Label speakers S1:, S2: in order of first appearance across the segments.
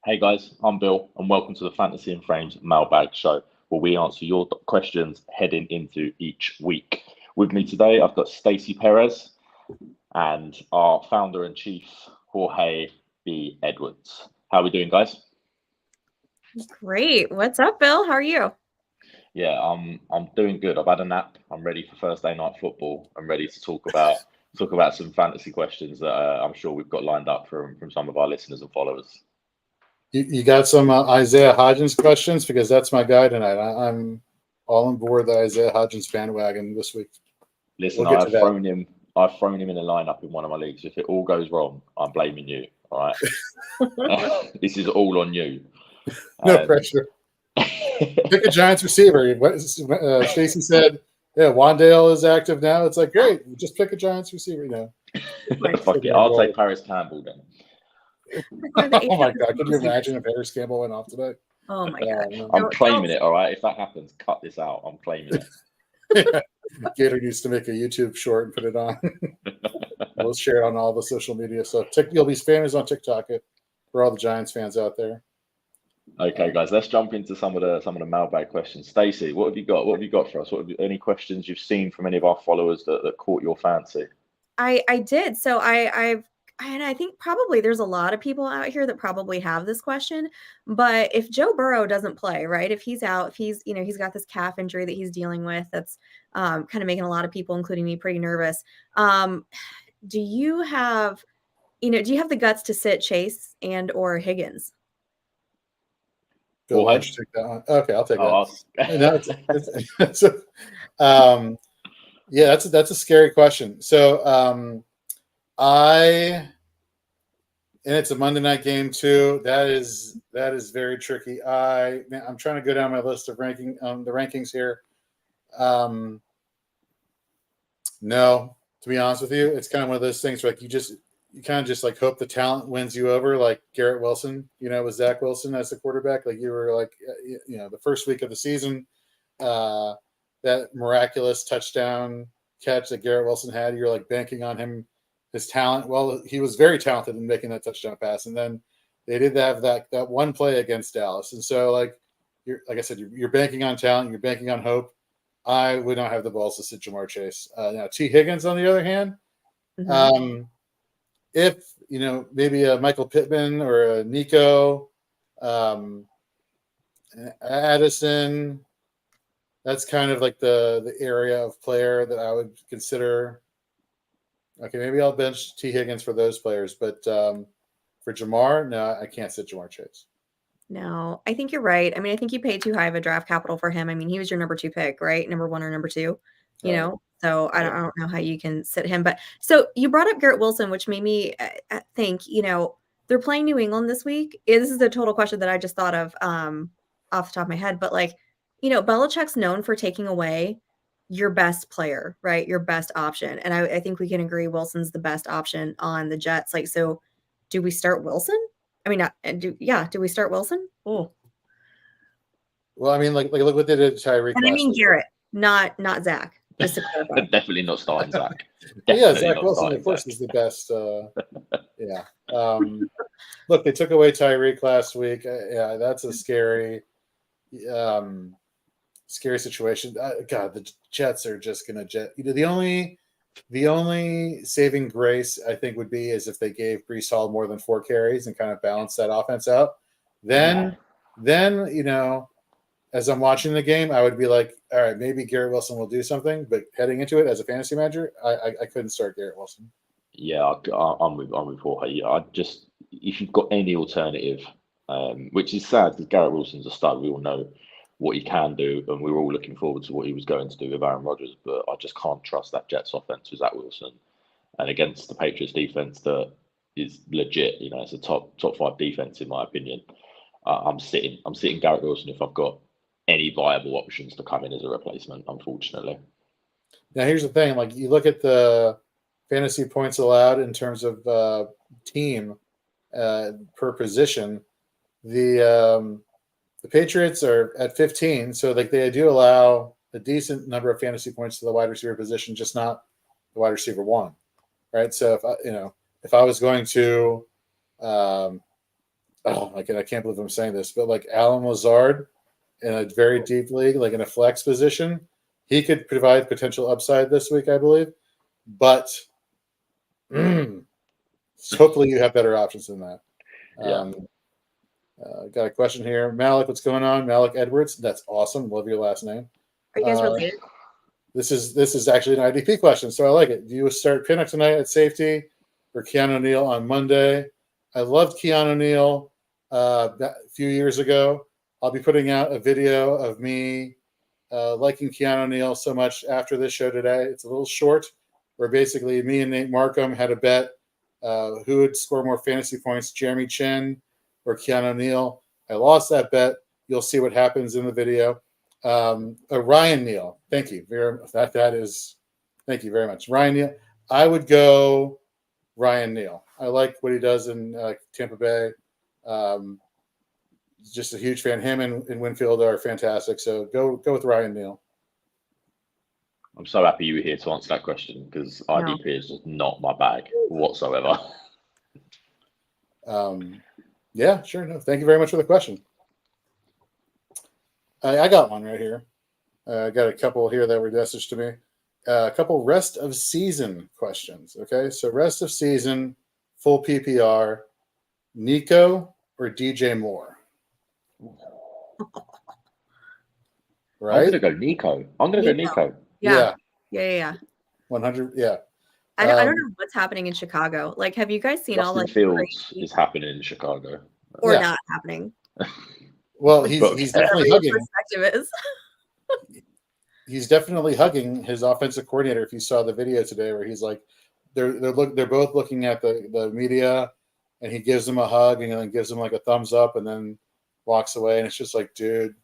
S1: Hey guys, I'm Bill, and welcome to the Fantasy and Frames Mailbag show, where we answer your questions heading into each week. With me today, I've got Stacy Perez and our founder and chief, Jorge B. Edwards. How are we doing, guys?
S2: Great. What's up, Bill? How are you?
S1: Yeah, I'm doing good. I've had a nap. I'm ready for Thursday night football. I'm ready to talk about some fantasy questions that I'm sure we've got lined up from some of our listeners and followers.
S3: You got some Isaiah Hodgins questions, because that's my guy tonight. I'm all on board the Isaiah Hodgins bandwagon this week.
S1: Listen, I've thrown him in the lineup in one of my leagues. If it all goes wrong, I'm blaming you. All right, this is all on you.
S3: No pressure. Pick a Giants receiver. Stacy said, "Yeah, Wandale is active now." It's like, great, just pick a Giants receiver.
S1: Fuck it, I'll take Paris Campbell then.
S3: Oh my God! Could you imagine if Paris Campbell went off today?
S2: Oh my God!
S1: I'm claiming it. All right, if that happens, cut this out. I'm claiming
S3: it. Gator needs to make a YouTube short and put it on. We'll share it on all the social media. So you'll be famous on TikTok for all the Giants fans out there.
S1: Okay, guys, let's jump into some of the mailbag questions. Stacy, what have you got? What have you got for us? Any questions you've seen from any of our followers that caught your fancy?
S2: I did. So I think probably there's a lot of people out here that probably have this question. But if Joe Burrow doesn't play, right? If he's out, if he's got this calf injury that he's dealing with, that's kind of making a lot of people, including me, pretty nervous. Do you have the guts to sit Chase and or Higgins?
S3: Bill, why don't you take that one? Okay, I'll take that. That's a scary question. So and it's a Monday night game too. That is very tricky. I'm trying to go down my list of the rankings here. No, to be honest with you, it's kind of one of those things where like you kind of just like hope the talent wins you over, like Garrett Wilson, with Zach Wilson as the quarterback. Like you were like, the first week of the season, that miraculous touchdown catch that Garrett Wilson had, you're like banking on him, his talent. Well, he was very talented in making that touchdown pass. And then they did have that one play against Dallas. And so like I said, you're banking on talent, you're banking on hope. I would not have the balls to sit Jamar Chase. Now T. Higgins, on the other hand, if maybe a Michael Pittman or a Nico, Addison, that's kind of like the area of player that I would consider. Okay, maybe I'll bench T. Higgins for those players, but for Jamar, no, I can't sit Jamar Chase.
S2: No, I think you're right. I mean, I think you paid too high of a draft capital for him. I mean, he was your number 2 pick, right? Number 1 or number 2, So I don't know how you can sit him. But so you brought up Garrett Wilson, which made me think, they're playing New England this week. This is a total question that I just thought of off the top of my head. But Belichick's known for taking away your best player, right? Your best option. And I think we can agree Wilson's the best option on the Jets. So do we start Wilson? I mean, do we start Wilson? Oh.
S3: Well, I mean, like look what they did to Tyreek.
S2: And I mean Garrett, not Zach. Just to clarify.
S1: Definitely not starting Zach.
S3: Yeah, Zach Wilson, of course, is the best. Look, they took away Tyreek last week. That's a scary situation. God, the Jets are just going to jet. The only saving grace, I think, would be is if they gave Breece Hall more than 4 carries and kind of balance that offense out. Then, as I'm watching the game, I would be like, all right, maybe Garrett Wilson will do something. But heading into it as a fantasy manager, I couldn't start Garrett Wilson.
S1: Yeah, I'm with Jorge. Yeah, if you've got any alternative, which is sad because Garrett Wilson's a stud. We all know what he can do, and we were all looking forward to what he was going to do with Aaron Rodgers, but I just can't trust that Jets offense with Zach Wilson. And against the Patriots defense that is legit, it's a top 5 defense in my opinion. I'm sitting Garrett Wilson if I've got any viable options to come in as a replacement, unfortunately.
S3: Now here's the thing, like you look at the fantasy points allowed in terms of team per position, the Patriots are at 15, so like they do allow a decent number of fantasy points to the wide receiver position, just not the wide receiver 1, right? So if I was going to I can't believe I'm saying this, but like Alan Lazard in a very deep league, like in a flex position, he could provide potential upside this week, I believe. But hopefully you have better options than that.
S1: Yeah.
S3: Got a question here. Malik, what's going on? Malik Edwards. That's awesome. Love your last name.
S2: Are you guys related?
S3: This is actually an IDP question, so I like it. Do you start Pinnock tonight at safety or Keanu Neal on Monday? I loved Keanu Neal a few years ago. I'll be putting out a video of me liking Keanu Neal so much after this show today. It's a little short, where basically me and Nate Markham had a bet who would score more fantasy points, Jeremy Chin or Keanu Neal. I lost that bet. You'll see what happens in the video. Ryan Neal, thank you. Thank you very much. Ryan Neal. I would go Ryan Neal. I like what he does in Tampa Bay. Just a huge fan. Him and Winfield are fantastic. So go with Ryan Neal.
S1: I'm so happy you were here to answer that question because IDP is just not my bag whatsoever.
S3: Yeah, sure. No, thank you very much for the question. I got one right here. I got a couple here that were messaged to me. A couple rest of season questions. Okay, so rest of season, full PPR, Nico or DJ Moore? Right?
S1: I'm gonna go Nico.
S2: Yeah.
S3: 100. Yeah.
S2: I don't know what's happening in Chicago. Like, have you guys seen
S1: Justin
S2: all like
S1: Fields is happening in Chicago
S2: or not happening?
S3: Well, he's definitely hugging.
S2: Perspective is.
S3: He's definitely hugging his offensive coordinator. If you saw the video today, where he's like, they're both looking at the media, and he gives them a hug and then gives them like a thumbs up, and then walks away. And it's just like, dude,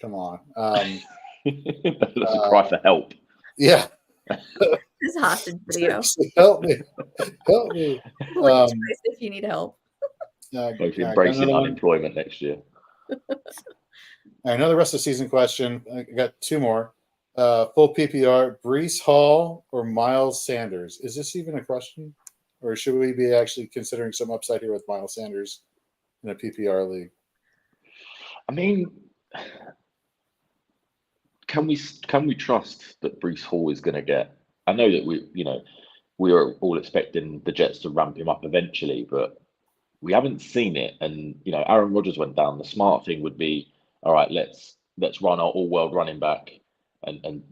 S3: come on.
S1: That's a cry for help.
S3: Yeah.
S2: This hostage video.
S3: Help me.
S2: If you need help.
S1: Both embracing unemployment next year.
S3: Another rest of season question. I got two more. Full PPR, Breece Hall or Miles Sanders? Is this even a question? Or should we be actually considering some upside here with Miles Sanders in a PPR league?
S1: I mean, can we trust that Breece Hall is going to get? I know that we are all expecting the Jets to ramp him up eventually, but we haven't seen it. And Aaron Rodgers went down. The smart thing would be, all right, let's run our all-world running back and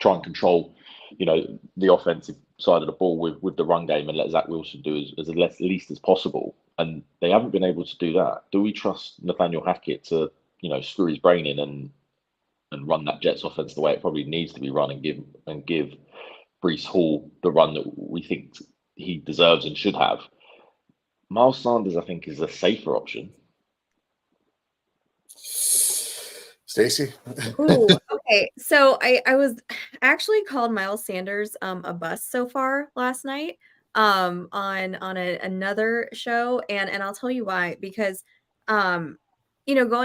S1: try and control, the offensive side of the ball with the run game and let Zach Wilson do as least as possible. And they haven't been able to do that. Do we trust Nathaniel Hackett to, screw his brain in and run that Jets offense the way it probably needs to be run and give Breece Hall the run that we think he deserves and should have? Miles Sanders, I think, is a safer option.
S3: Stacy?
S2: Ooh, okay. So I was actually called Miles Sanders a bust so far last night on another show, and I'll tell you why. Because going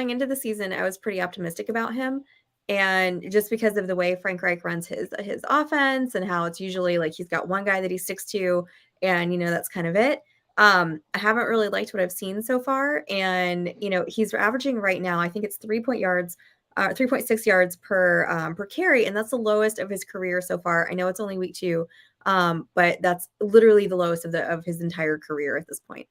S2: into the season, I was pretty optimistic about him, and just because of the way Frank Reich runs his offense and how it's usually like he's got one guy that he sticks to, and that's kind of it. I haven't really liked what I've seen so far, and he's averaging right now, I think it's 3.6 yards per carry, and that's the lowest of his career so far. I know it's only week 2, but that's literally the lowest of his entire career at this point.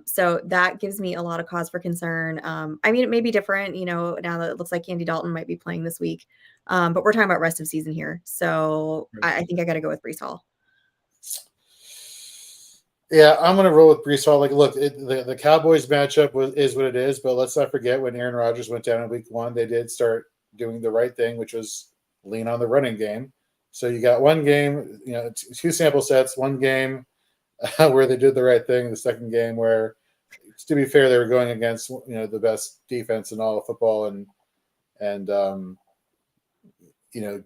S2: So that gives me a lot of cause for concern. I mean, it may be different, now that it looks like Andy Dalton might be playing this week, but we're talking about rest of season here, so I think I got to go with Breece Hall.
S3: Yeah, I'm going to roll with Breece Hall. Like, look, the Cowboys matchup is what it is, but let's not forget when Aaron Rodgers went down in week 1, they did start doing the right thing, which was lean on the running game. So you got one game, 2 sample sets, one game where they did the right thing, the second game where, to be fair, they were going against, the best defense in all of football. And I'm going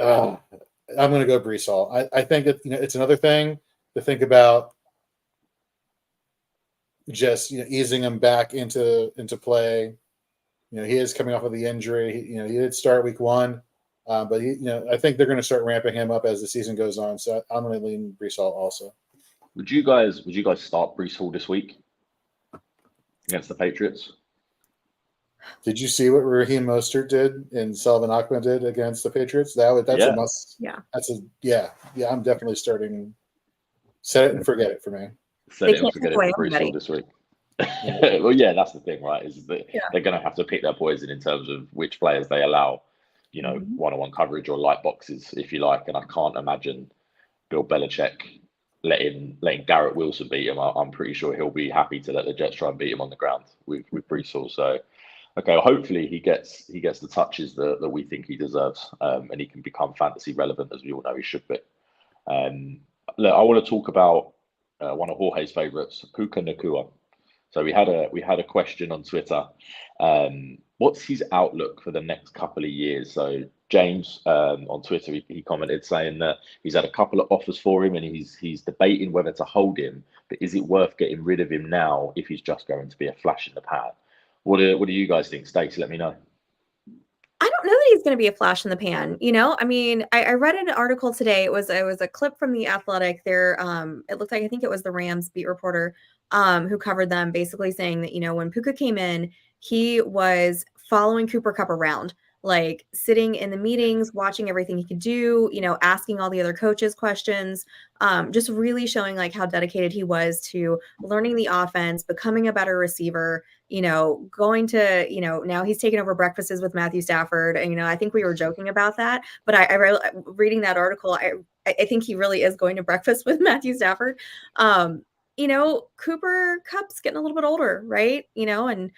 S3: to go Breece Hall. I think it's another thing to think about, just easing him back into play. He is coming off of the injury. He did start week 1, but I think they're going to start ramping him up as the season goes on. So I'm going to lean Breece Hall also.
S1: Would you guys start Breece Hall this week? against the Patriots.
S3: Did you see what Raheem Mostert did and Sullivan Ahmed did against the Patriots? That's a must.
S2: Yeah.
S3: Yeah. I'm definitely starting. Set it and forget it for me.
S1: Set it and forget it for Bruce Hall this week. Yeah. Well, yeah, that's the thing, right? Is that they're going to have to pick their poison in terms of which players they allow, one-on-one coverage or light boxes, if you like. And I can't imagine Bill Belichick letting Garrett Wilson beat him. I'm pretty sure he'll be happy to let the Jets try and beat him on the ground with Bruce Hall. So, okay, well, hopefully he gets the touches that we think he deserves, and he can become fantasy relevant, as we all know he should be. Look, I want to talk about one of Jorge's favorites, Puka Nacua. So we had a question on Twitter. What's his outlook for the next couple of years? So James on Twitter, he commented saying that he's had a couple of offers for him and he's debating whether to hold him, but is it worth getting rid of him now if he's just going to be a flash in the pan? What do you guys think, Stacy? Let me know.
S2: I don't know that he's going to be a flash in the pan. I mean, I read an article today. It was a clip from The Athletic. There, it looked like, I think it was the Rams beat reporter who covered them, basically saying that, when Puka came in, he was following Cooper Kupp around, like sitting in the meetings, watching everything he could do, asking all the other coaches questions, just really showing like how dedicated he was to learning the offense, becoming a better receiver, going to, now he's taken over breakfasts with Matthew Stafford. And, I think we were joking about that, but I reading that article, I think he really is going to breakfast with Matthew Stafford. Cooper Kupp's getting a little bit older, right? And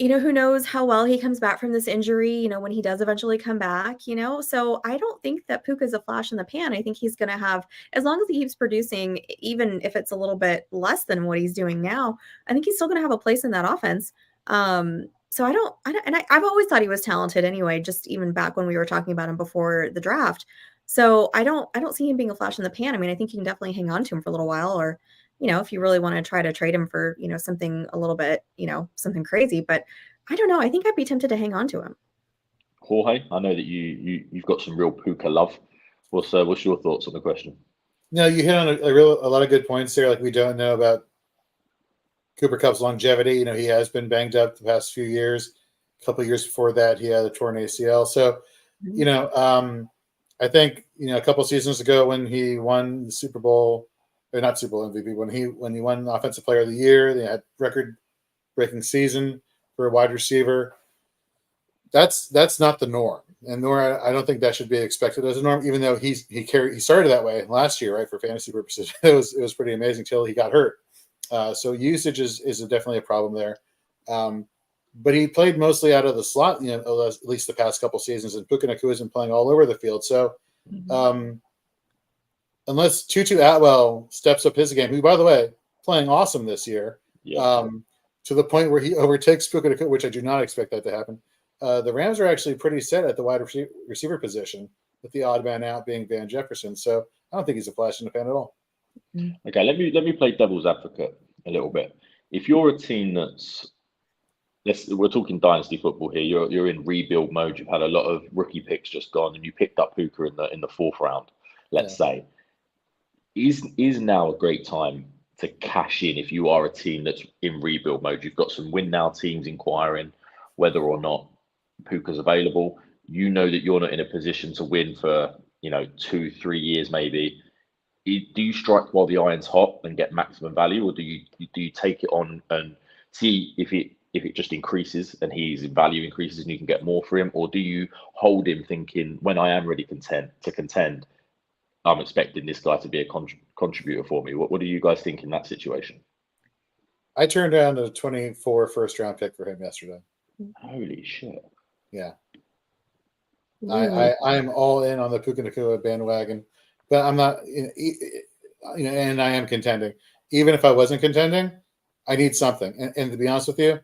S2: who knows how well he comes back from this injury, when he does eventually come back, So I don't think that Puka's a flash in the pan. I think he's going to have, as long as he keeps producing, even if it's a little bit less than what he's doing now, I think he's still going to have a place in that offense. So I've always thought he was talented anyway, just even back when we were talking about him before the draft. So I don't see him being a flash in the pan. I mean, I think you can definitely hang on to him for a little while, or if you really want to try to trade him for, something a little bit, something crazy, but I don't know. I think I'd be tempted to hang on to him.
S1: Jorge, I know that you've got some real Puka love. What's your thoughts on the question?
S3: No, you hit on a lot of good points there. Like, we don't know about Cooper Kupp's longevity. He has been banged up the past few years. A couple of years before that, he had a torn ACL. So, I think, a couple of seasons ago when he won the Super Bowl, or not Super Bowl MVP, when he won Offensive Player of the Year, they had record-breaking season for a wide receiver. That's not the norm, and nor I don't think that should be expected as a norm. Even though he started that way last year, right? For fantasy purposes, it was pretty amazing till he got hurt. So usage is definitely a problem there. But he played mostly out of the slot, at least the past couple seasons, and Puka Nacua has been playing all over the field. So. Unless Tutu Atwell steps up his game, who, by the way, playing awesome this year, to the point where he overtakes Puka Nacua, which I do not expect that to happen. The Rams are actually pretty set at the wide receiver position, with the odd man out being Van Jefferson. So I don't think he's a flash in the pan at all.
S1: Okay, let me play devil's advocate a little bit. If you're a team we're talking Dynasty football here. You're in rebuild mode. You've had a lot of rookie picks just gone, and you picked up Puka in the fourth round. Let's say. Is now a great time to cash in if you are a team that's in rebuild mode? You've got some win now teams inquiring whether or not Puka's available. You know that you're not in a position to win for 2-3 years maybe. Do you strike while the iron's hot and get maximum value, or do you take it on and see if it just increases and his value increases and you can get more for him, or do you hold him thinking, when I am ready to contend, I'm expecting this guy to be a contributor for me? What do you guys think in that situation?
S3: I turned down a 24 first-round pick for him yesterday.
S1: Holy shit!
S3: Yeah, I am all in on the Puka Nacua bandwagon, but I'm not. And I am contending. Even if I wasn't contending, I need something. And to be honest with you,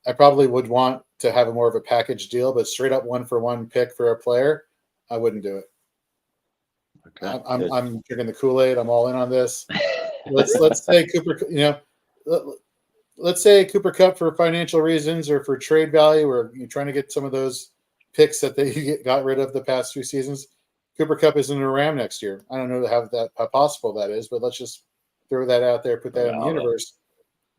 S3: I probably would want to have more of a package deal, but straight up 1-for-1 pick for a player, I wouldn't do it. Okay. I'm drinking the Kool-Aid. I'm all in on this. Let's say Cooper, let's say Cooper Kupp for financial reasons or for trade value, or you're trying to get some of those picks that they got rid of the past 2 seasons. Cooper Kupp isn't a Ram next year. I don't know how possible that is, but let's just throw that out there, put that in the universe.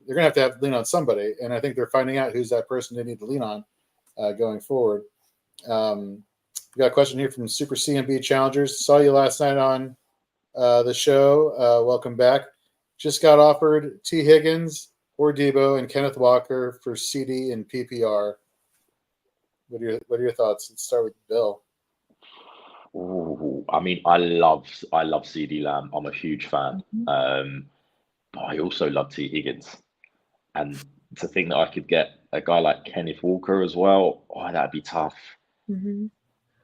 S3: they're going to have lean on somebody. And I think they're finding out who's that person they need to lean on going forward. We got a question here from Super CMB Challengers. Saw you last night on the show. Welcome back. Just got offered T. Higgins or Debo and Kenneth Walker for CD and PPR. What are your thoughts? Let's start with Bill.
S1: Ooh, I mean, I love CD Lamb. I'm a huge fan. But I also love T. Higgins. And to think that I could get a guy like Kenneth Walker as well, that'd be tough.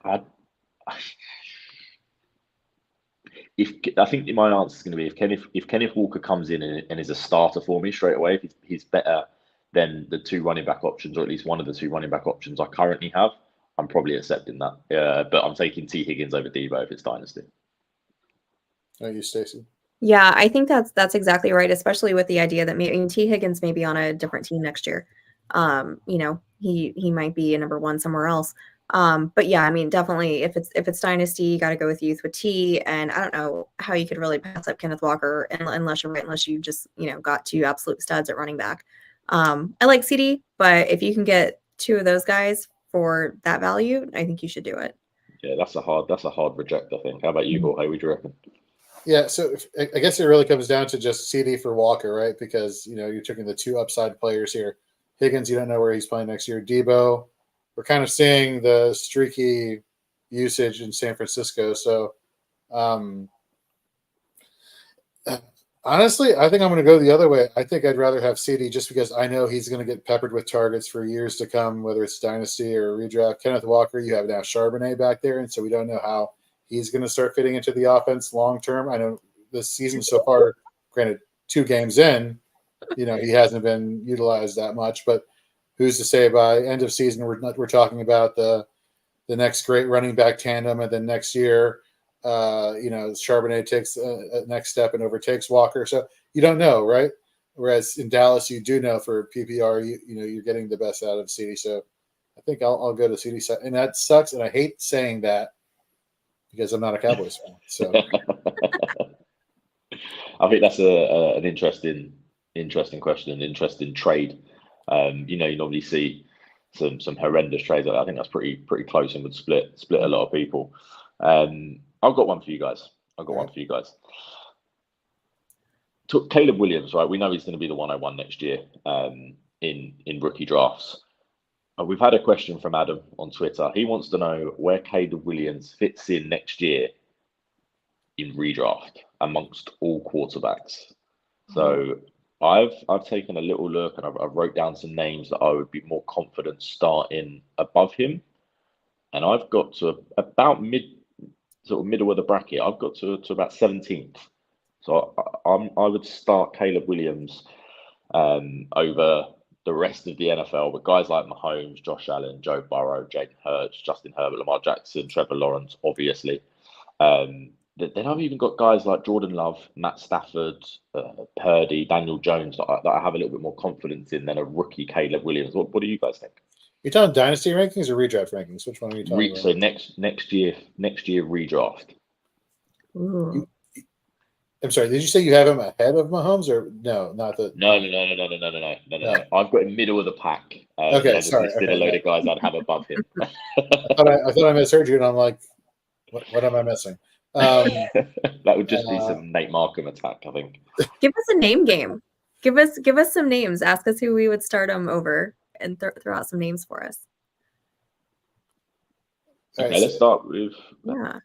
S1: I think my answer is going to be if Kenneth Walker comes in and is a starter for me straight away, if he's better than the two running back options, or at least one of the two running back options I currently have, I'm probably accepting that. But I'm taking T. Higgins over Debo if it's Dynasty.
S3: Are you, Stacy?
S2: Yeah, I think that's exactly right, especially with the idea that T. Higgins may be on a different team next year. He might be a number one somewhere else. But yeah, I mean, definitely if it's Dynasty, you got to go with youth with T. And I don't know how you could really pass up Kenneth Walker unless you just got two absolute studs at running back. I like CD, but if you can get two of those guys for that value, I think you should do it.
S1: Yeah, that's a hard reject, I think. How about you, Jorge? What do you reckon?
S3: Yeah, so I guess it really comes down to just CD for Walker, right? Because you're taking the two upside players here. Higgins, you don't know where he's playing next year. Debo, we're kind of seeing the streaky usage in San Francisco. So, honestly, I think I'm going to go the other way. I think I'd rather have CD just because I know he's going to get peppered with targets for years to come, whether it's Dynasty or Redraft. Kenneth Walker, you have now Charbonnet back there, and so we don't know how he's going to start fitting into the offense long term. I know this season so far, granted, 2 games in, he hasn't been utilized that much, but who's to say by end of season we're talking about the next great running back tandem, and then next year, Charbonnet takes a next step and overtakes Walker. So you don't know, right? Whereas in Dallas, you do know for PPR, you're getting the best out of CD. So I think I'll go to CD side, and that sucks, and I hate saying that because I'm not a Cowboys fan. So
S1: I think that's an interesting question, an interesting trade. You normally see some horrendous trades. I think that's pretty close and would split a lot of people. I've got one for you guys. Took Caleb Williams, right? We know he's going to be the 101 next year in rookie drafts. We've had a question from Adam on Twitter. He wants to know where Caleb Williams fits in next year in redraft amongst all quarterbacks. So I've taken a little look and I've wrote down some names that I would be more confident starting above him, and I've got to about middle of the bracket. I've got to about 17th. So I would start Caleb Williams over the rest of the NFL, but guys like Mahomes, Josh Allen, Joe Burrow, Jalen Hurts, Justin Herbert, Lamar Jackson, Trevor Lawrence, obviously. Then I've even got guys like Jordan Love, Matt Stafford, Purdy, Daniel Jones that I have a little bit more confidence in than a rookie Caleb Williams. What do you guys think?
S3: You're talking dynasty rankings or redraft rankings? Which one are you talking about?
S1: So next year redraft.
S2: Ooh.
S3: I'm sorry. Did you say you have him ahead of Mahomes or no? Not the.
S1: No. I've got him middle of the pack.
S3: Okay, sorry.
S1: Listed a load of guys I'd have above him.
S3: I thought I misheard you, and I'm like, what am I missing?
S1: That would just be some Nate Markham attack, I think.
S2: Give us a name game. Give us some names. Ask us who we would start them over, and throw out some names for us.
S1: Okay, let's start with.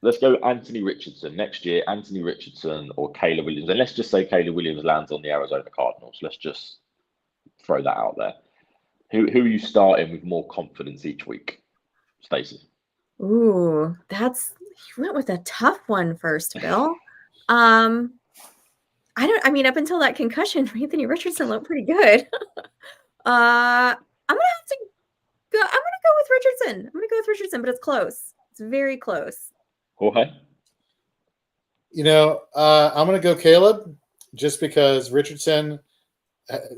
S1: Let's go Anthony Richardson next year. Anthony Richardson or Caleb Williams, and let's just say Caleb Williams lands on the Arizona Cardinals. Let's just throw that out there. Who are you starting with more confidence each week, Stacy?
S2: Ooh, you went with a tough one first, Bill. Up until that concussion, Anthony Richardson looked pretty good. I'm gonna go with Richardson. But it's close. It's very close.
S1: Jorge?
S3: I'm going to go Caleb just because Richardson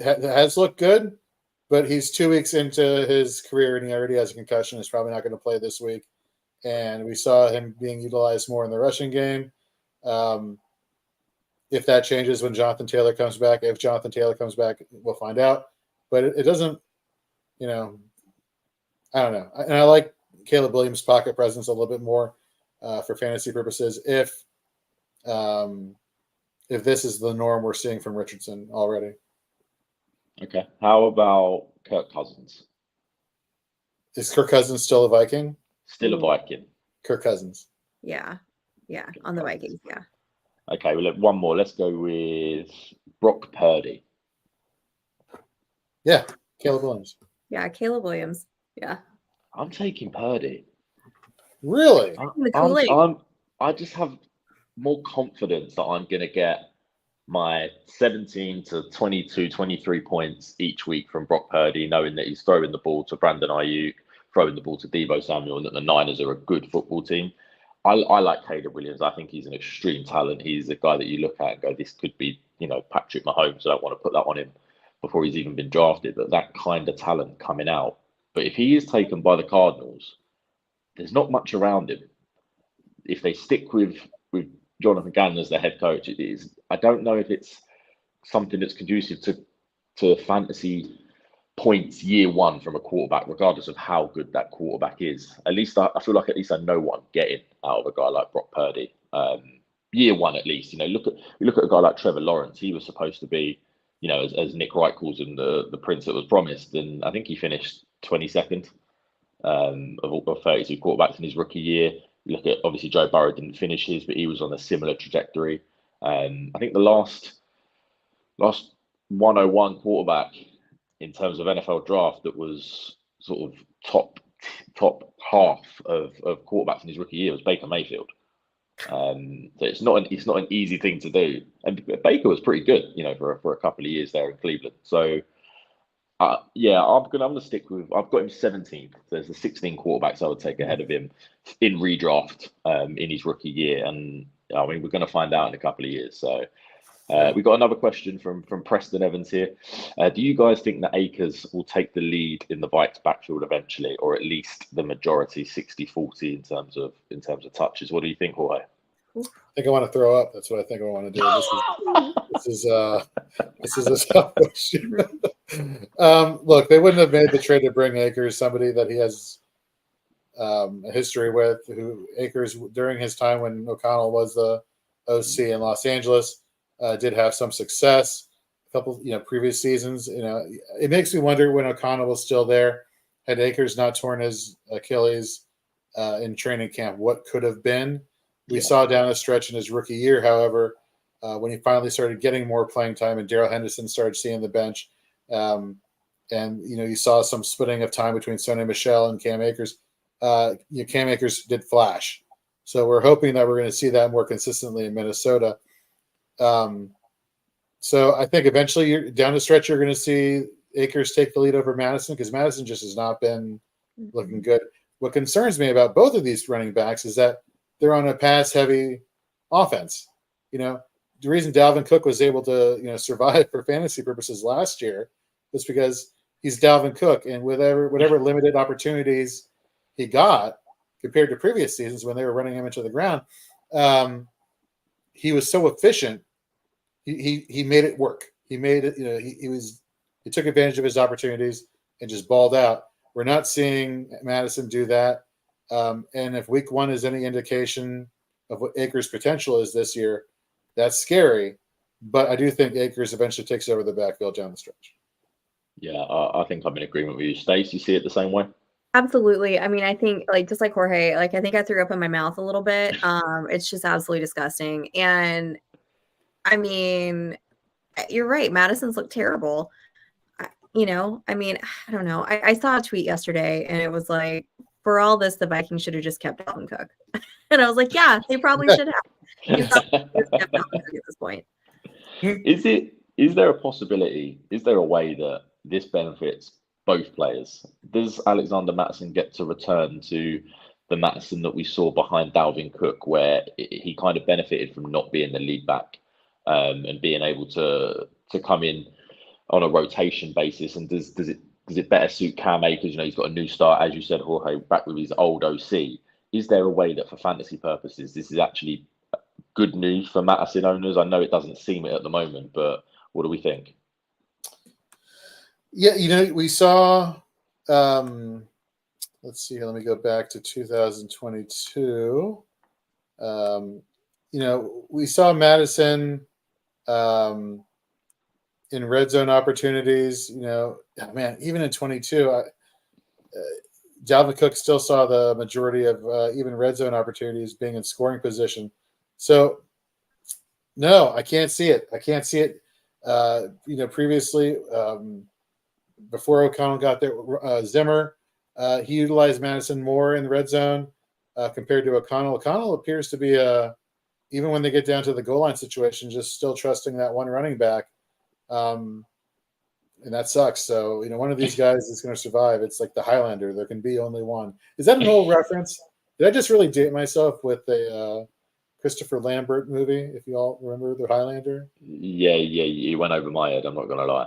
S3: has looked good, but he's 2 weeks into his career and he already has a concussion. He's probably not going to play this week. And we saw him being utilized more in the rushing game. If that changes when Jonathan Taylor comes back, if Jonathan Taylor comes back, we'll find out. But it doesn't, I don't know. And I like Caleb Williams' pocket presence a little bit more for fantasy purposes. If this is the norm we're seeing from Richardson already.
S1: Okay. How about Kirk Cousins?
S3: Is Kirk Cousins still a Viking?
S1: Still a Viking.
S3: Kirk Cousins.
S2: Yeah. Yeah. On the Vikings. Yeah.
S1: Okay. Well, one more. Let's go with Brock Purdy.
S3: Yeah. Caleb Williams.
S2: Yeah. Caleb Williams. Yeah.
S1: I'm taking Purdy.
S3: Really?
S1: I just have more confidence that I'm going to get my 17 to 22, 23 points each week from Brock Purdy, knowing that he's throwing the ball to Brandon Ayuk, throwing the ball to Deebo Samuel, and that the Niners are a good football team. I like Caleb Williams. I think he's an extreme talent. He's a guy that you look at and go, this could be, Patrick Mahomes. I don't want to put that on him before he's even been drafted, but that kind of talent coming out. But if he is taken by the Cardinals, there's not much around him. If they stick with Jonathan Gannon as the head coach, I don't know if it's something that's conducive to fantasy points year one from a quarterback, regardless of how good that quarterback is. At least I feel like I know what I'm getting out of a guy like Brock Purdy. Year one, at least. Look at a guy like Trevor Lawrence. He was supposed to be, as Nick Wright calls him, the prince that was promised, and I think he finished 22nd of 32 quarterbacks in his rookie year. You look at, obviously, Joe Burrow didn't finish his, but he was on a similar trajectory. I think the last 101 quarterback in terms of NFL draft that was sort of top half of quarterbacks in his rookie year was Baker Mayfield. So it's not an easy thing to do. And Baker was pretty good, for a couple of years there in Cleveland. So I'm gonna stick with. I've got him 17th. There's the 16 quarterbacks I would take ahead of him in redraft in his rookie year, and we're gonna find out in a couple of years. So we got another question from Preston Evans here. Do you guys think that Akers will take the lead in the Vikes backfield eventually, or at least the majority 60-40 in terms of touches? What do you think, Jorge?
S3: I think I want to throw up. That's what I think I want to do. This is a tough question. Look, they wouldn't have made the trade to bring Akers, somebody that he has a history with. Who Akers, during his time when O'Connell was the OC in Los Angeles, did have some success. A couple, previous seasons. It makes me wonder when O'Connell was still there, had Akers not torn his Achilles in training camp, what could have been. We saw down the stretch in his rookie year, however, when he finally started getting more playing time and Darrell Henderson started seeing the bench, and you saw some splitting of time between Sony Michel and Cam Akers. Cam Akers did flash, so we're hoping that we're going to see that more consistently in Minnesota. So I think eventually down the stretch you're going to see Akers take the lead over Madison, because Madison just has not been looking good. What concerns me about both of these running backs is that they're on a pass-heavy offense. The reason Dalvin Cook was able to, survive for fantasy purposes last year is because he's Dalvin Cook, and whatever limited opportunities he got compared to previous seasons when they were running him into the ground, he was so efficient. He made it work. He made it. He took advantage of his opportunities and just balled out. We're not seeing Madison do that. And if week one is any indication of what Akers' potential is this year, that's scary. But I do think Akers eventually takes over the backfield down the stretch.
S1: Yeah, I think I'm in agreement with you. Stace, you see it the same way?
S2: Absolutely. I mean, I think just like Jorge, I think I threw up in my mouth a little bit. It's just absolutely disgusting. And I mean, you're right. Madison's looked terrible. I don't know. I saw a tweet yesterday and it was like, for all this, the Vikings should have just kept Dalvin Cook. And I was like, yeah, they probably should have. You probably just kept Dalvin Cook at this point.
S1: Is there a possibility? Is there a way that this benefits both players? Does Alexander Mattison get to return to the Mattison that we saw behind Dalvin Cook, where he kind of benefited from not being the lead back and being able to come in on a rotation basis? And does it better suit Cam Akers? He's got a new start, as you said, Jorge, back with his old OC. Is there a way that for fantasy purposes, this is actually good news for Madison owners? I know it doesn't seem it at the moment, but what do we think?
S3: Yeah, we saw. Let's see here. Let me go back to 2022. We saw Madison in red zone opportunities. Man, even in 22, Dalvin Cook still saw the majority of even red zone opportunities being in scoring position. So, no, I can't see it. Previously, before O'Connell got there, Zimmer, he utilized Madison more in the red zone compared to O'Connell. O'Connell appears to be, even when they get down to the goal line situation, just still trusting that one running back. And that sucks. So, one of these guys is going to survive. It's like the Highlander. There can be only one. Is that an old reference? Did I just really date myself with a Christopher Lambert movie, if you all remember the Highlander?
S1: Yeah, you went over my head. I'm not going to lie.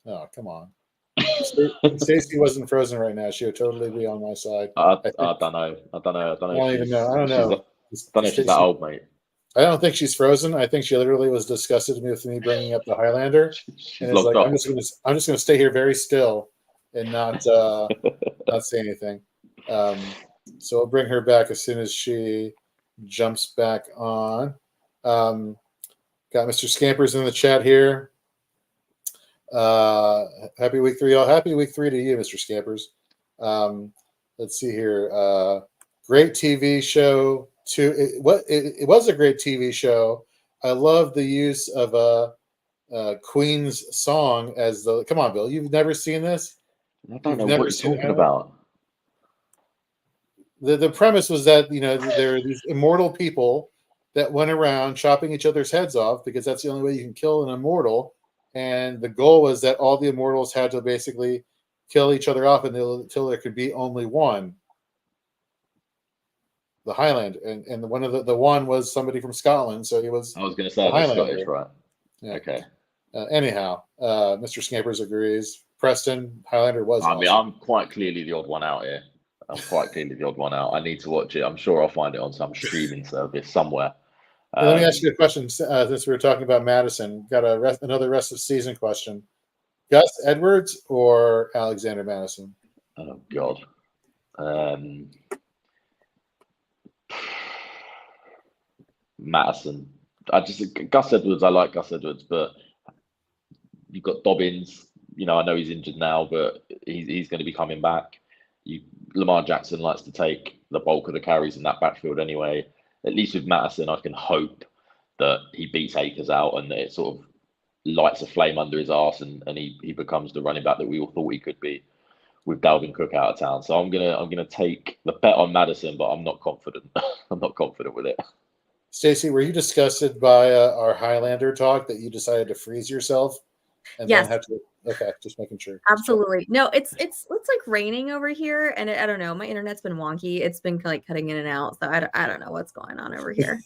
S3: Oh, come on. If Stacy wasn't frozen right now, she would totally be on my side.
S1: I don't know. I don't
S3: even know. I don't know.
S1: I don't know if she's that old, mate.
S3: I don't think she's frozen. I think she literally was disgusted with me bringing up the Highlander, and it's like I'm just going to stay here very still and not say anything. So I'll bring her back as soon as she jumps back on. Got Mr. Scampers in the chat here. Happy week 3, y'all. Happy week 3 to you, Mr. Scampers. Let's see here. Great TV show. It was a great TV show. I love the use of Queen's song as the. Come on, Bill. You've never seen this?
S1: I don't know what you're talking about.
S3: The premise was that there are these immortal people that went around chopping each other's heads off because that's the only way you can kill an immortal. And the goal was that all the immortals had to basically kill each other off until there could be only one. The Highlander, and one of the one was somebody from Scotland, so he was.
S1: I was going to say the Scottish, right?
S3: Yeah.
S1: Okay.
S3: Anyhow, Mr. Scampers agrees. Preston Highlander was.
S1: I mean, I'm quite clearly the odd one out here. I need to watch it. I'm sure I'll find it on some streaming service somewhere.
S3: Let me ask you a question. Since we were talking about Madison, got another rest of season question: Gus Edwards or Alexander Madison?
S1: Oh God. Madison. Gus Edwards. I like Gus Edwards, but you've got Dobbins. I know he's injured now, but he's going to be coming back. Lamar Jackson likes to take the bulk of the carries in that backfield anyway. At least with Madison, I can hope that he beats Akers out and that it sort of lights a flame under his arse and he becomes the running back that we all thought he could be with Dalvin Cook out of town. So I'm gonna take the bet on Madison, but I'm not confident. I'm not confident with it.
S3: Stacey, were you disgusted by our Highlander talk that you decided to freeze yourself and
S2: yes.
S3: then have to? Okay, just making sure.
S2: Absolutely. No, it's like raining over here, and I don't know. My internet's been wonky. It's been like cutting in and out, so I don't know what's going on over here.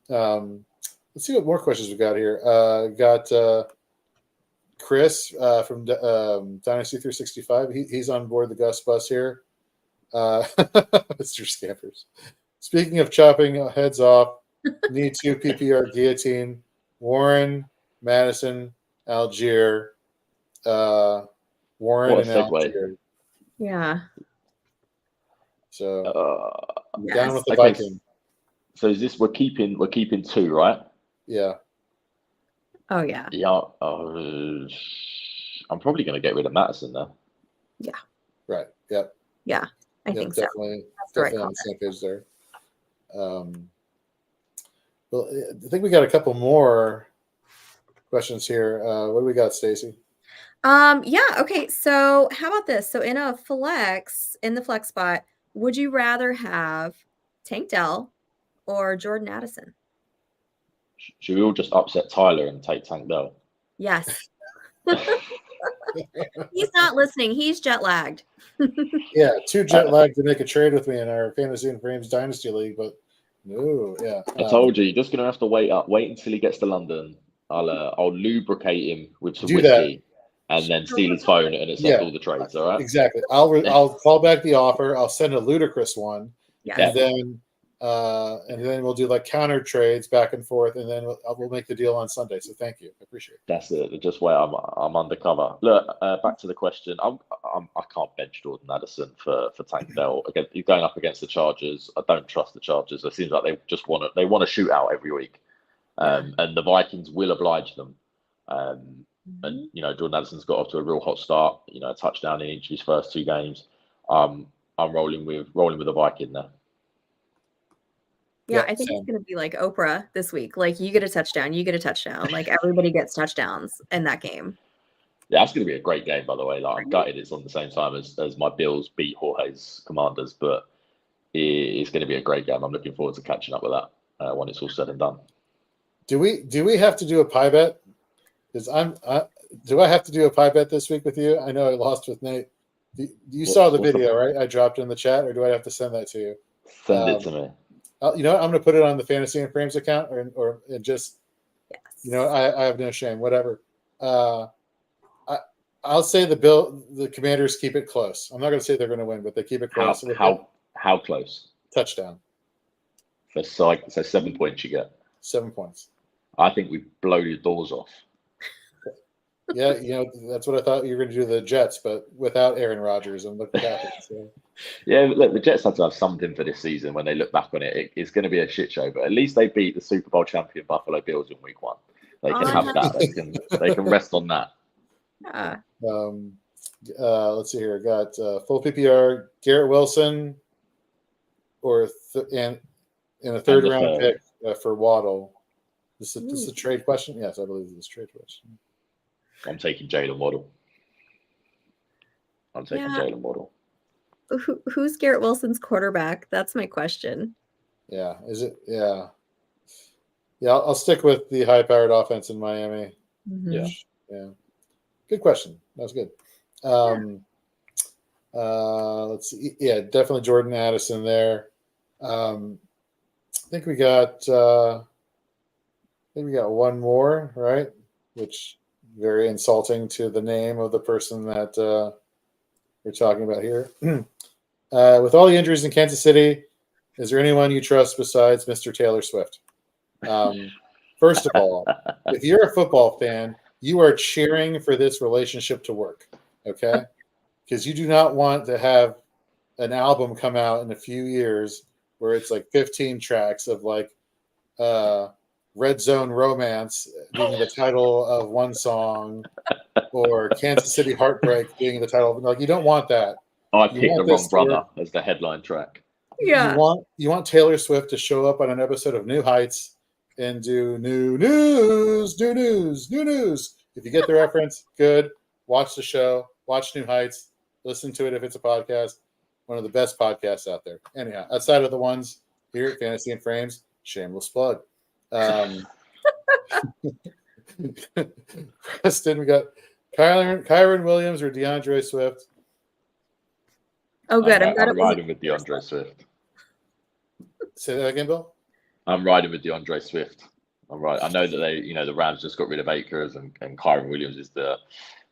S3: Let's see what more questions we got here. Got Chris from Dynasty 365. He's on board the Gus bus here. Mr. Scampers. Speaking of chopping heads off, need 2 PPR guillotine. Warren, Madison, Algier, Warren and Algier.
S2: Yeah.
S3: So
S2: yes.
S3: Down with the Viking.
S1: So is this we're keeping 2, right?
S3: Yeah.
S2: Oh yeah.
S1: Yeah. I'm probably going to get rid of Madison though.
S2: Yeah.
S3: Right. Yep.
S2: Yeah, I think
S3: definitely,
S2: so.
S3: Definitely on the same page there. Well, I think we got a couple more questions here. What do we got, Stacy?
S2: Yeah. Okay. So how about this? So in the flex spot, would you rather have Tank Dell or Jordan Addison?
S1: Should we all just upset Tyler and take Tank Dell?
S2: Yes. He's not listening. He's jet lagged.
S3: Yeah, too jet lagged to make a trade with me in our Fantasy and Frames Dynasty League, but no, yeah.
S1: I told you, you're just gonna have to wait until he gets to London. I'll lubricate him with some whiskey and then steal his phone and accept all the trades. All right.
S3: Exactly. I'll call back the offer. I'll send a ludicrous one,
S2: Yes.
S3: and then and then we'll do like counter trades back and forth, and then we'll make the deal on Sunday. So thank you, I appreciate it.
S1: That's it. Just where I'm undercover. Look, back to the question. I can't bench Jordan Addison for Tank Dell. Again, you're going up against the Chargers. I don't trust the Chargers. It seems like they just want to shoot out every week, and the Vikings will oblige them. And Jordan Addison's got off to a real hot start. A touchdown in each of his first 2 games. I'm rolling with the Viking there.
S2: Yeah, I think it's going to be like Oprah this week. Like, you get a touchdown, you get a touchdown. Like, everybody gets touchdowns in that game.
S1: Yeah, that's going to be a great game, by the way. Like, I'm gutted it's on the same time as my Bills beat Jorge's Commanders, but it's going to be a great game. I'm looking forward to catching up with that when it's all said and done.
S3: Do we have to do a pie bet? Because do I have to do a pie bet this week with you? I know I lost with Nate. You saw the video, right? I dropped in the chat, or do I have to send that to you?
S1: Send it to me.
S3: I'm going to put it on the Fantasy and Frames account, or just,
S2: yes.
S3: I have no shame. Whatever. I'll say the Commanders keep it close. I'm not going to say they're going to win, but they keep it close.
S1: How close?
S3: Touchdown.
S1: So 7 points you get.
S3: 7 points.
S1: I think we blow your doors off.
S3: Yeah, that's what I thought you were going to do the Jets, but without Aaron Rodgers, and look what happened. So.
S1: Yeah, look, the Jets have to have something for this season. When they look back on it, it's going to be a shit show. But at least they beat the Super Bowl champion Buffalo Bills in Week 1. They can have that. They can rest on that.
S2: Yeah.
S3: Let's see here. I got full PPR Garrett Wilson, or in a third round pick for Waddle. This is a trade question. Yes, I believe this is a trade question.
S1: I'm taking Jalen Waddle. Jalen Waddle.
S2: Who's Garrett Wilson's quarterback? That's my question.
S3: Yeah. Is it? Yeah. Yeah. I'll stick with the high-powered offense in Miami.
S2: Mm-hmm.
S3: Yeah. Good question. That was good. Let's see. Yeah, definitely Jordan Addison there. I think we got one more, right? Which very insulting to the name of the person that we're talking about here. With all the injuries in Kansas City, is there anyone you trust besides Mr. Taylor Swift? First of all, if you're a football fan, you are cheering for this relationship to work, okay? Because you do not want to have an album come out in a few years where it's like 15 tracks of like Red Zone Romance being the title of one song, or Kansas City Heartbreak being the title of, like, you don't want that.
S1: I picked the wrong brother as the headline track.
S2: Yeah.
S3: You want Taylor Swift to show up on an episode of New Heights and do new news. If you get the reference, good. Watch the show. Watch New Heights. Listen to it if it's a podcast. One of the best podcasts out there. Anyhow, outside of the ones here at Fantasy and Frames, shameless plug. Preston, we got Kyron Williams or DeAndre Swift.
S2: Oh, good.
S1: I'm riding with DeAndre Swift.
S3: Say that again, Bill.
S1: I'm riding with DeAndre Swift. I'm right. I know that the Rams just got rid of Akers, and Kyron Williams is the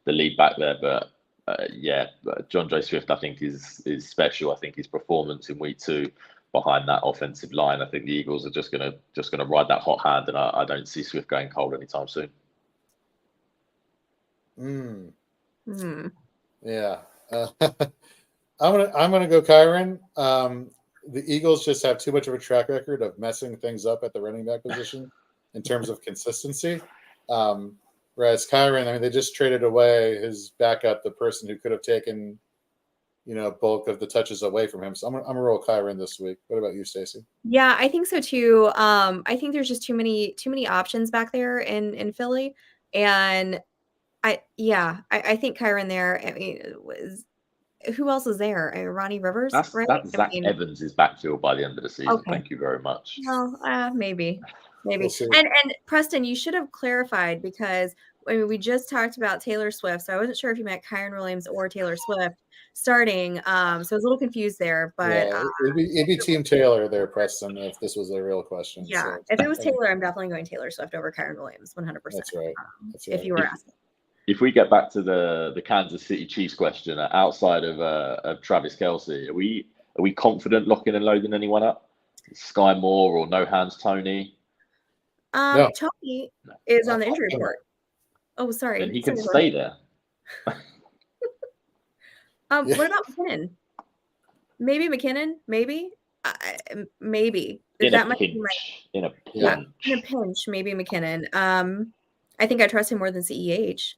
S1: lead back there. But DeAndre Swift, I think, is special. I think his performance in week 2 behind that offensive line, I think the Eagles are just gonna ride that hot hand, and I don't see Swift going cold anytime soon.
S3: Yeah. I'm gonna go Kyron. The Eagles just have too much of a track record of messing things up at the running back position in terms of consistency. Whereas Kyron, I mean, they just traded away his backup, the person who could have taken, bulk of the touches away from him. So I'm gonna roll Kyron this week. What about you, Stacy?
S2: Yeah, I think so too. I think there's just too many options back there in Philly, and I think Kyron there. I mean, who else is there? Ronnie Rivers, right?
S1: That's Zach Evans' backfield by the end of the season.
S2: Okay.
S1: Thank you very much.
S2: Well, maybe.
S3: We'll see.
S2: And Preston, you should have clarified, because we just talked about Taylor Swift, so I wasn't sure if you meant Kyron Williams or Taylor Swift starting. So I was a little confused there, but
S3: it'd be Team Taylor there, Preston, if this was a real question.
S2: Yeah,
S3: so.
S2: If it was Taylor, I'm definitely going Taylor Swift over Kyron Williams, 100%.
S3: That's right.
S2: If you were asking.
S1: If we get back to the Kansas City Chiefs question, outside of Travis Kelce, are we confident locking and loading anyone up? Sky Moore or No Hands Tony.
S3: No.
S2: Tony is on the injury report. Oh, sorry.
S1: And he can
S2: Sorry,
S1: stay there.
S3: Yeah.
S2: What about McKinnon? Maybe McKinnon? Maybe. Maybe.
S1: In
S2: That
S1: a
S2: might be
S1: pinch. In a pinch.
S2: Yeah, in a pinch, maybe McKinnon. I think I trust him more than CEH.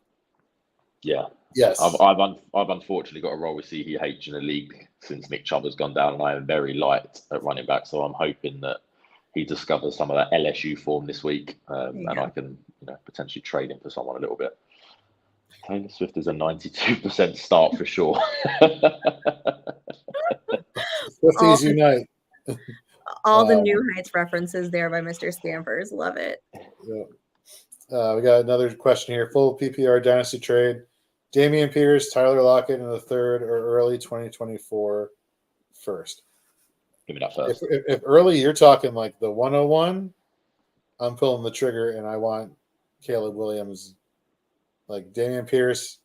S1: Yeah.
S3: Yes.
S1: I've unfortunately got a role with CEH in the league since Nick Chubb has gone down, and I am very light at running back. So I'm hoping that he discovers some of that LSU form this week, and I can, potentially trade him for someone a little bit. Taylor Swift is a 92% start for sure.
S3: Swifties unite.
S2: All the New Heights references there by Mr. Scampers. Love it.
S3: Yeah. We got another question here. Full PPR dynasty trade. Dameon Pierce, Tyler Lockett in the third or early 2024 first.
S1: Give me that first.
S3: If early you're talking like the 101, I'm pulling the trigger and I want Caleb Williams. Like Dameon Pierce,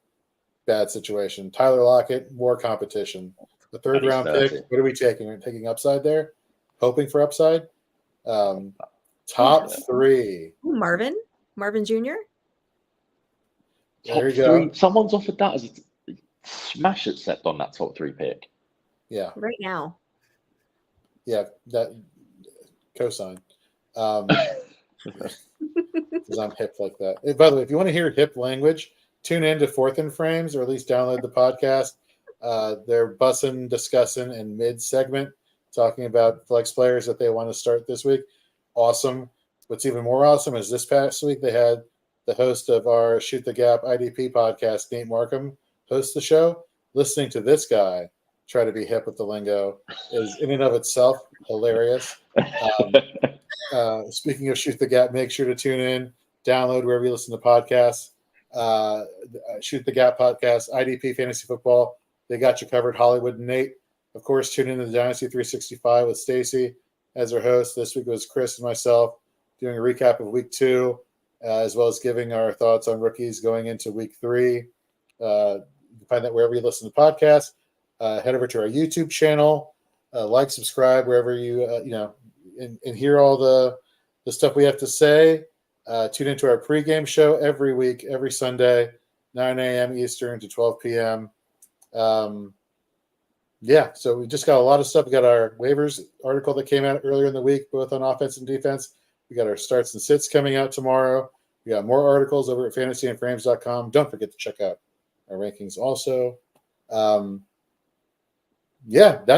S3: bad situation. Tyler Lockett, more competition. The third round pick, what are we taking? We're taking upside there? Hoping for upside? Top three.
S2: Ooh, Marvin Jr.
S3: There you
S1: three.
S3: go.
S1: Someone's offered that as a smash accept on that top three pick.
S3: Yeah.
S2: Right now.
S3: Yeah, that cosign. Because I'm hip like that. By the way, if you want to hear hip language, tune in to Fourth and Frames, or at least download the podcast. They're bussing, discussing in mid segment, talking about flex players that they want to start this week. Awesome. What's even more awesome is this past week they had the host of our Shoot the Gap IDP podcast, Nate Markham, host the show. Listening to this guy try to be hip with the lingo is in and of itself hilarious. Speaking of Shoot the Gap, make sure to tune in, download wherever you listen to podcasts. Shoot the Gap podcast, IDP Fantasy Football. They got you covered. Hollywood and Nate. Of course, tune in to the Dynasty 365 with Stacy as our host. This week was Chris and myself doing a recap of week 2, as well as giving our thoughts on rookies going into week 3. You can find that wherever you listen to podcasts. Head over to our YouTube channel. Like, subscribe wherever you and hear all the stuff we have to say. Tune into our pregame show every week, every Sunday, 9 a.m. Eastern to 12 p.m. So we just got a lot of stuff. We got our waivers article that came out earlier in the week, both on offense and defense. We got our starts and sits coming out tomorrow. We got more articles over at fantasyandframes.com. Don't forget to check out our rankings also. That's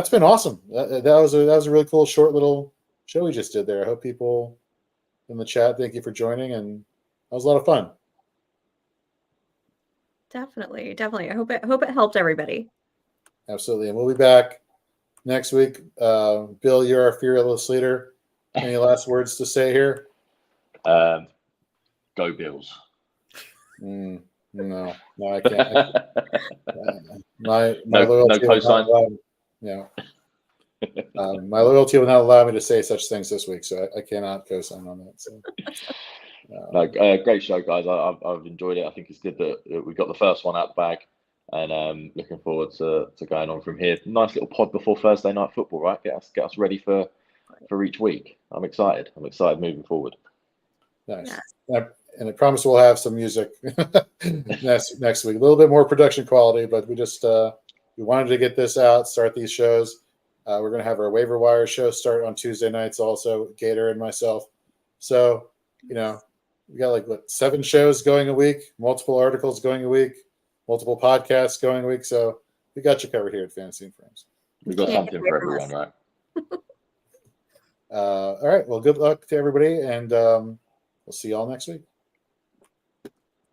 S3: been awesome. That was a really cool short little show we just did there. I hope people in the chat, thank you for joining, and that was a lot of fun.
S2: Definitely. I hope it helped everybody.
S3: Absolutely. And we'll be back next week. Bill, you're our fearless leader. Any last words to say here?
S1: Go Bills.
S3: No, I can't. My loyalty
S1: no cosign.
S3: My loyalty will not allow me to say such things this week, so I cannot co-sign on that. So,
S1: great show, guys. I've enjoyed it. I think it's good that we got the first one out the bag, and looking forward to going on from here. Nice little pod before Thursday night football, right? Get us ready for each week. I'm excited. Moving forward.
S3: Nice.
S2: Yes.
S3: And I promise we'll have some music next week. A little bit more production quality, but we just we wanted to get this out, start these shows. We're going to have our waiver wire show start on Tuesday nights also, Gator and myself. So, we got 7 shows going a week, multiple articles going a week, multiple podcasts going a week. So we got you covered here at Fantasy and Frames.
S1: We've got something for everyone, right?
S3: All right. Well, good luck to everybody, and we'll see you all next week.